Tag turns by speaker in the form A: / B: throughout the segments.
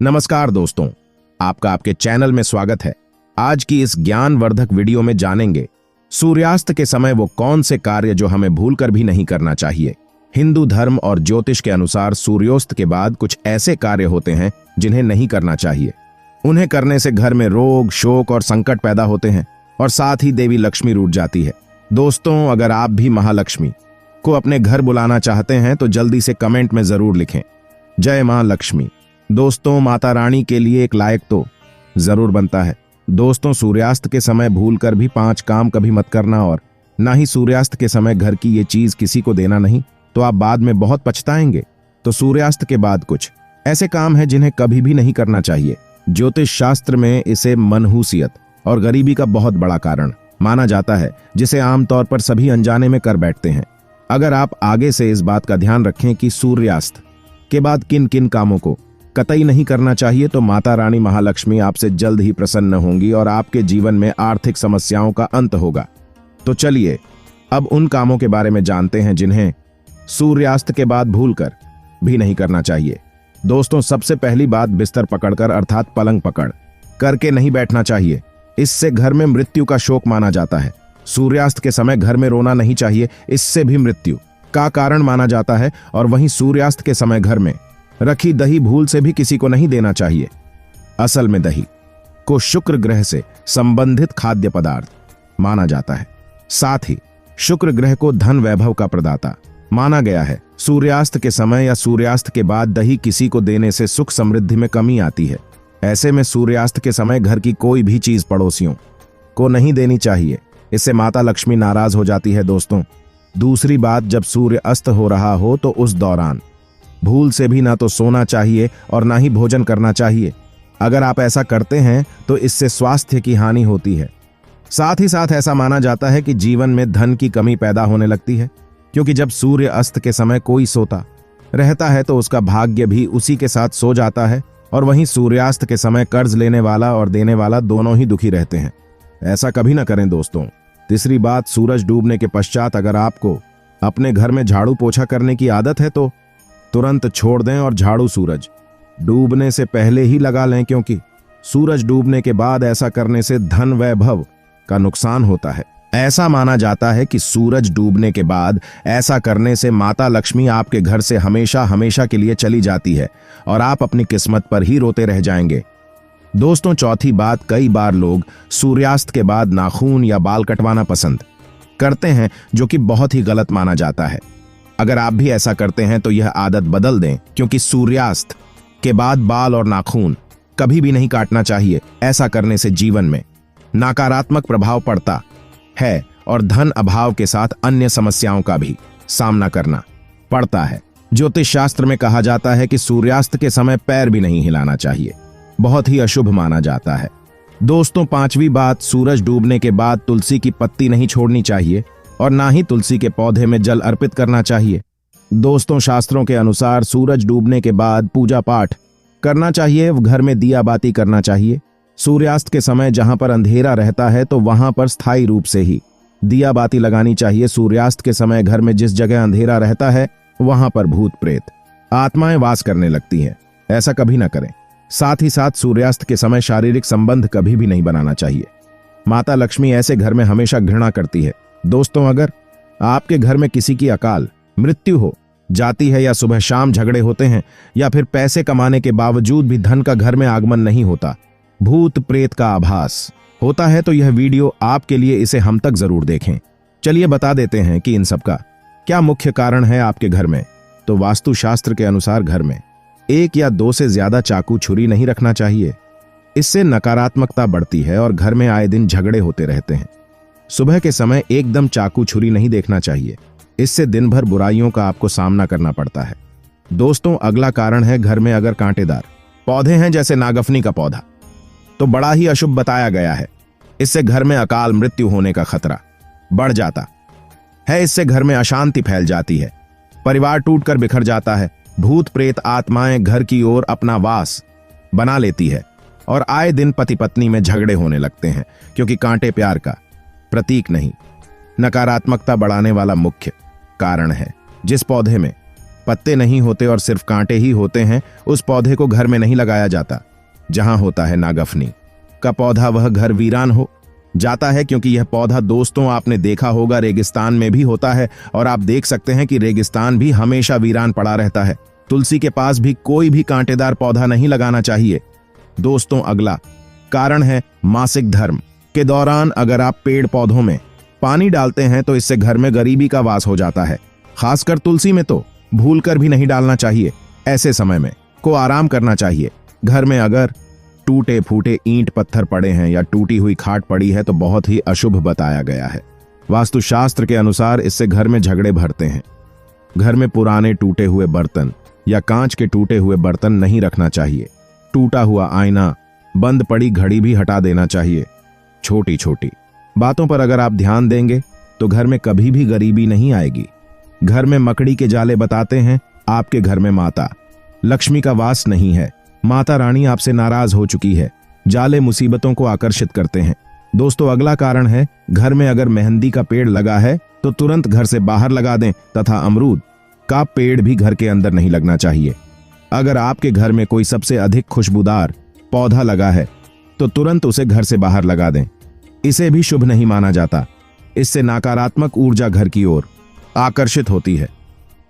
A: नमस्कार दोस्तों, आपका आपके चैनल में स्वागत है। आज की इस ज्ञानवर्धक वीडियो में जानेंगे सूर्यास्त के समय वो कौन से कार्य जो हमें भूलकर भी नहीं करना चाहिए। हिंदू धर्म और ज्योतिष के अनुसार सूर्योस्त के बाद कुछ ऐसे कार्य होते हैं जिन्हें नहीं करना चाहिए। उन्हें करने से घर में रोग, शोक और संकट पैदा होते हैं और साथ ही देवी लक्ष्मी रूठ जाती है। दोस्तों, अगर आप भी महालक्ष्मी को अपने घर बुलाना चाहते हैं तो जल्दी से कमेंट में जरूर लिखें, जय मां लक्ष्मी। दोस्तों, माता रानी के लिए एक लायक तो जरूर बनता है। दोस्तों, सूर्यास्त के समय भूलकर भी 5 काम कभी मत करना और ना ही सूर्यास्त के समय घर की ये चीज किसी को देना नहीं, तो आप बाद में बहुत पछताएंगे। तो सूर्यास्त के बाद कुछ ऐसे काम हैं जिन्हें कभी भी नहीं करना चाहिए। ज्योतिष शास्त्र में इसे मनहूसियत और गरीबी का बहुत बड़ा कारण माना जाता है, जिसे आमतौर पर सभी अनजाने में कर बैठते हैं। अगर आप आगे से इस बात का ध्यान रखें कि सूर्यास्त के बाद किन किन कामों को कतई नहीं करना चाहिए, तो माता रानी महालक्ष्मी आपसे जल्द ही प्रसन्न होंगी और आपके जीवन में आर्थिक समस्याओं का अंत होगा। तो चलिए अब उन कामों के बारे में जानते हैं जिन्हें सूर्यास्त के बाद भूलकर भी नहीं करना चाहिए। दोस्तों, सबसे पहली बात, बिस्तर पकड़कर अर्थात पलंग पकड़ करके नहीं बैठना चाहिए। इससे घर में मृत्यु का शोक माना जाता है। सूर्यास्त के समय घर में रोना नहीं चाहिए, इससे भी मृत्यु का कारण माना जाता है। और वहीं सूर्यास्त के समय घर में रखी दही भूल से भी किसी को नहीं देना चाहिए। असल में दही को शुक्र ग्रह से संबंधित खाद्य पदार्थ माना जाता है। साथ ही शुक्र ग्रह को धन वैभव का प्रदाता माना गया है। सूर्यास्त के समय या सूर्यास्त के बाद दही किसी को देने से सुख समृद्धि में कमी आती है। ऐसे में सूर्यास्त के समय घर की कोई भी चीज पड़ोसियों को नहीं देनी चाहिए, इससे माता लक्ष्मी नाराज हो जाती है। दोस्तों, दूसरी बात, जब सूर्य अस्त हो रहा हो तो उस दौरान भूल से भी ना तो सोना चाहिए और ना ही भोजन करना चाहिए। अगर आप ऐसा करते हैं तो इससे स्वास्थ्य की हानि होती है। साथ ही साथ ऐसा माना जाता है कि जीवन में धन की कमी पैदा होने लगती है, क्योंकि जब सूर्य अस्त के समय कोई सोता रहता है तो उसका भाग्य भी उसी के साथ सो जाता है। और वहीं सूर्यास्त के समय कर्ज लेने वाला और देने वाला दोनों ही दुखी रहते हैं। ऐसा कभी ना करें दोस्तों। तीसरी बात, सूरज डूबने के पश्चात अगर आपको अपने घर में झाड़ू पोछा करने की आदत है तो तुरंत छोड़ दें और झाड़ू सूरज डूबने से पहले ही लगा लें, क्योंकि सूरज डूबने के बाद ऐसा करने से धन वैभव का नुकसान होता है। ऐसा माना जाता है कि सूरज डूबने के बाद ऐसा करने से माता लक्ष्मी आपके घर से हमेशा हमेशा के लिए चली जाती है और आप अपनी किस्मत पर ही रोते रह जाएंगे। दोस्तों, चौथी बात, कई बार लोग सूर्यास्त के बाद नाखून या बाल कटवाना पसंद करते हैं, जो कि बहुत ही गलत माना जाता है। अगर आप भी ऐसा करते हैं तो यह आदत बदल दें, क्योंकि सूर्यास्त के बाद बाल और नाखून कभी भी नहीं काटना चाहिए। ऐसा करने से जीवन में नकारात्मक प्रभाव पड़ता है और धन अभाव के साथ अन्य समस्याओं का भी सामना करना पड़ता है। ज्योतिष शास्त्र में कहा जाता है कि सूर्यास्त के समय पैर भी नहीं हिलाना चाहिए, बहुत ही अशुभ माना जाता है। दोस्तों, पांचवी बात, सूरज डूबने के बाद तुलसी की पत्ती नहीं छोड़नी चाहिए और ना ही तुलसी के पौधे में जल अर्पित करना चाहिए। दोस्तों, शास्त्रों के अनुसार सूरज डूबने के बाद पूजा पाठ करना चाहिए, घर में दिया बाती करना चाहिए। सूर्यास्त के समय जहां पर अंधेरा रहता है तो वहां पर स्थायी रूप से ही दिया बाती लगानी चाहिए। सूर्यास्त के समय घर में जिस जगह अंधेरा रहता है वहां पर भूत प्रेत आत्माएं वास करने लगती हैं, ऐसा कभी ना करें। साथ ही साथ सूर्यास्त के समय शारीरिक संबंध कभी भी नहीं बनाना चाहिए। माता लक्ष्मी ऐसे घर में हमेशा घृणा करती है। दोस्तों, अगर आपके घर में किसी की अकाल मृत्यु हो जाती है या सुबह शाम झगड़े होते हैं या फिर पैसे कमाने के बावजूद भी धन का घर में आगमन नहीं होता, भूत प्रेत का आभास होता है, तो यह वीडियो आपके लिए, इसे हम तक जरूर देखें। चलिए बता देते हैं कि इन सब का क्या मुख्य कारण है आपके घर में। तो वास्तुशास्त्र के अनुसार घर में 1 या 2 से ज्यादा चाकू छुरी नहीं रखना चाहिए। इससे नकारात्मकता बढ़ती है और घर में आए दिन झगड़े होते रहते हैं। सुबह के समय एकदम चाकू छुरी नहीं देखना चाहिए, इससे दिन भर बुराइयों का आपको सामना करना पड़ता है। दोस्तों, अगला कारण है, घर में अगर कांटेदार पौधे हैं जैसे नागफनी का पौधा, तो बड़ा ही अशुभ बताया गया है। इससे घर में अकाल मृत्यु होने का खतरा बढ़ जाता है। इससे घर में अशांति फैल जाती है, परिवार टूटकर बिखर जाता है, भूत प्रेत आत्माएं घर की ओर अपना वास बना लेती है और आए दिन पति पत्नी में झगड़े होने लगते हैं, क्योंकि कांटे प्यार का प्रतीक नहीं, नकारात्मकता बढ़ाने वाला मुख्य कारण है। जिस पौधे में पत्ते नहीं होते और सिर्फ कांटे ही होते हैं, उस पौधे को घर में नहीं लगाया जाता। जहां होता है नागफनी का पौधा, वह घर वीरान हो जाता है, क्योंकि यह पौधा दोस्तों आपने देखा होगा रेगिस्तान में भी होता है, और आप देख सकते हैं कि रेगिस्तान भी हमेशा वीरान पड़ा रहता है। तुलसी के पास भी कोई भी कांटेदार पौधा नहीं लगाना चाहिए। दोस्तों, अगला कारण है मासिक धर्म के दौरान अगर आप पेड़ पौधों में पानी डालते हैं तो इससे घर में गरीबी का वास हो जाता है। खासकर तुलसी में तो भूलकर भी नहीं डालना चाहिए। ऐसे समय में को आराम करना चाहिए। घर में अगर टूटे फूटे ईंट पत्थर पड़े हैं या टूटी हुई खाट पड़ी है तो बहुत ही अशुभ बताया गया है। वास्तुशास्त्र के अनुसार इससे घर में झगड़े भरते हैं। घर में पुराने टूटे हुए बर्तन या कांच के टूटे हुए बर्तन नहीं रखना चाहिए। टूटा हुआ आईना, बंद पड़ी घड़ी भी हटा देना चाहिए। छोटी छोटी बातों पर अगर आप ध्यान देंगे तो घर में कभी भी गरीबी नहीं आएगी। घर में मकड़ी के जाले बताते हैं आपके घर में माता लक्ष्मी का वास नहीं है। माता रानी आपसे नाराज हो चुकी है। जाले मुसीबतों को आकर्षित करते हैं। दोस्तों, अगला कारण है घर में अगर मेहंदी का पेड़ लगा है तो तुरंत घर से बाहर लगा दें, तथा अमरूद का पेड़ भी घर के अंदर नहीं लगना चाहिए। अगर आपके घर में कोई सबसे अधिक खुशबूदार पौधा लगा है तो तुरंत उसे घर से बाहर लगा दें। इसे भी शुभ नहीं माना जाता। इससे नकारात्मक ऊर्जा घर की ओर आकर्षित होती है।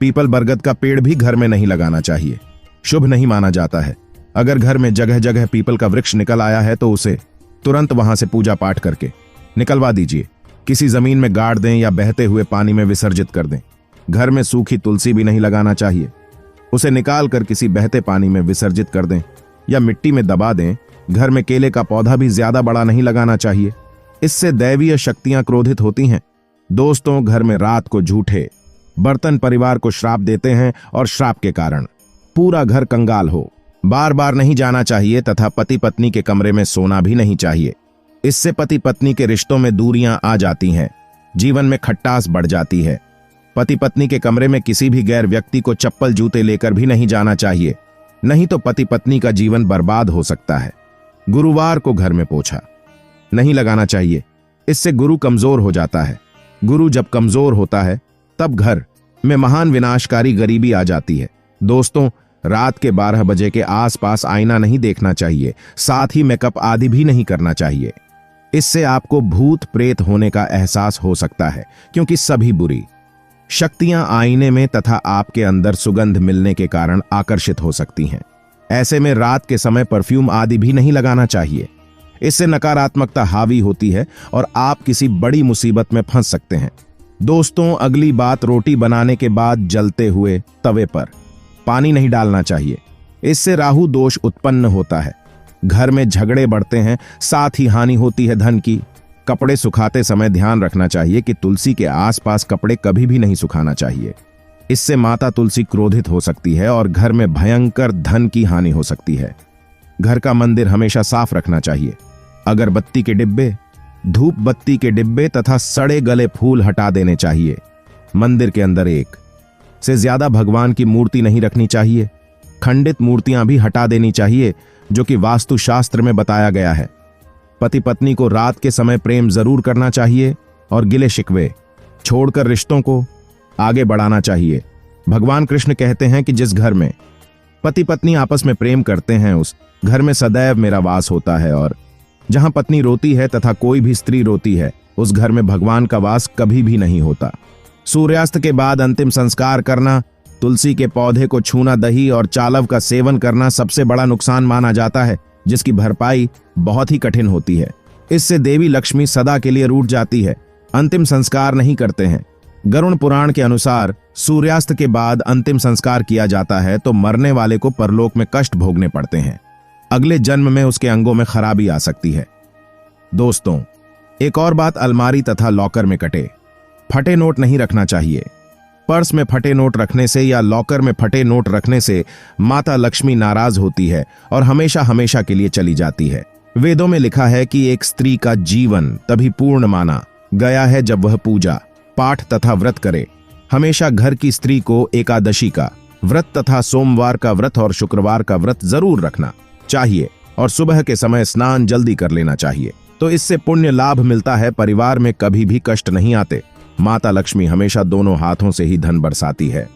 A: पीपल बरगद का पेड़ भी घर में नहीं लगाना चाहिए, शुभ नहीं माना जाता है। अगर घर में जगह जगह पीपल का वृक्ष निकल आया है तो उसे तुरंत वहां से पूजा पाठ करके निकलवा दीजिए। किसी जमीन में गाड़ दें या बहते हुए पानी में विसर्जित कर दें। घर में सूखी तुलसी भी नहीं लगाना चाहिए। उसे निकाल कर किसी बहते पानी में विसर्जित कर दें या मिट्टी में दबा दें। घर में केले का पौधा भी ज्यादा बड़ा नहीं लगाना चाहिए। इससे दैवीय शक्तियां क्रोधित होती हैं। दोस्तों, घर में रात को झूठे बर्तन परिवार को श्राप देते हैं और श्राप के कारण पूरा घर कंगाल हो। बार बार नहीं जाना चाहिए तथा पति पत्नी के कमरे में सोना भी नहीं चाहिए। इससे पति पत्नी के रिश्तों में दूरियां आ जाती हैं, जीवन में खट्टास बढ़ जाती है। पति पत्नी के कमरे में किसी भी गैर व्यक्ति को चप्पल जूते लेकर भी नहीं जाना चाहिए, नहीं तो पति पत्नी का जीवन बर्बाद हो सकता है। गुरुवार को घर में पोछा नहीं लगाना चाहिए। इससे गुरु कमजोर हो जाता है। गुरु जब कमजोर होता है तब घर में महान विनाशकारी गरीबी आ जाती है। दोस्तों, रात के 12 बजे के आसपास आईना नहीं देखना चाहिए, साथ ही मेकअप आदि भी नहीं करना चाहिए। इससे आपको भूत प्रेत होने का एहसास हो सकता है, क्योंकि सभी बुरी शक्तियां आईने में तथा आपके अंदर सुगंध मिलने के कारण आकर्षित हो सकती हैं। ऐसे में रात के समय परफ्यूम आदि भी नहीं लगाना चाहिए। इससे नकारात्मकता हावी होती है और आप किसी बड़ी मुसीबत में फंस सकते हैं। दोस्तों, अगली बात, रोटी बनाने के बाद जलते हुए तवे पर पानी नहीं डालना चाहिए। इससे राहु दोष उत्पन्न होता है। घर में झगड़े बढ़ते हैं, साथ ही हानि होती है धन की। कपड़े सुखाते समय ध्यान रखना चाहिए कि तुलसी के आसपास कपड़े कभी भी नहीं सुखाना चाहिए। इससे माता तुलसी क्रोधित हो सकती है और घर में भयंकर धन की हानि हो सकती है। घर का मंदिर हमेशा साफ रखना चाहिए। अगरबत्ती के डिब्बे, धूप बत्ती के डिब्बे तथा सड़े गले फूल हटा देने चाहिए। मंदिर के अंदर एक से ज्यादा भगवान की मूर्ति नहीं रखनी चाहिए। खंडित मूर्तियां भी हटा देनी चाहिए, जो कि वास्तुशास्त्र में बताया गया है। पति पत्नी को रात के समय प्रेम जरूर करना चाहिए और गिले शिकवे छोड़कर रिश्तों को आगे बढ़ाना चाहिए। भगवान कृष्ण कहते हैं कि जिस घर में पति पत्नी आपस में प्रेम करते हैं उस घर में सदैव मेरा वास होता है, और जहां पत्नी रोती है तथा कोई भी स्त्री रोती है उस घर में भगवान का वास कभी भी नहीं होता। सूर्यास्त के बाद अंतिम संस्कार करना, तुलसी के पौधे को छूना, दही और चालव का सेवन करना सबसे बड़ा नुकसान माना जाता है, जिसकी भरपाई बहुत ही कठिन होती है। इससे देवी लक्ष्मी सदा के लिए रूठ जाती है। अंतिम संस्कार नहीं करते हैं। गरुड़ पुराण के अनुसार सूर्यास्त के बाद अंतिम संस्कार किया जाता है तो मरने वाले को परलोक में कष्ट भोगने पड़ते हैं। अगले जन्म में उसके अंगों में खराबी आ सकती है। दोस्तों, एक और बात, अलमारी तथा लॉकर में कटे फटे नोट नहीं रखना चाहिए। पर्स में फटे नोट रखने से या लॉकर में फटे नोट रखने से माता लक्ष्मी नाराज होती है और हमेशा हमेशा के लिए चली जाती है। वेदों में लिखा है कि एक स्त्री का जीवन तभी पूर्ण माना गया है जब वह पूजा पाठ तथा व्रत करे। हमेशा घर की स्त्री को एकादशी का व्रत तथा सोमवार का व्रत और शुक्रवार का व्रत जरूर रखना चाहिए और सुबह के समय स्नान जल्दी कर लेना चाहिए, तो इससे पुण्य लाभ मिलता है। परिवार में कभी भी कष्ट नहीं आते। माता लक्ष्मी हमेशा दोनों हाथों से ही धन बरसाती है।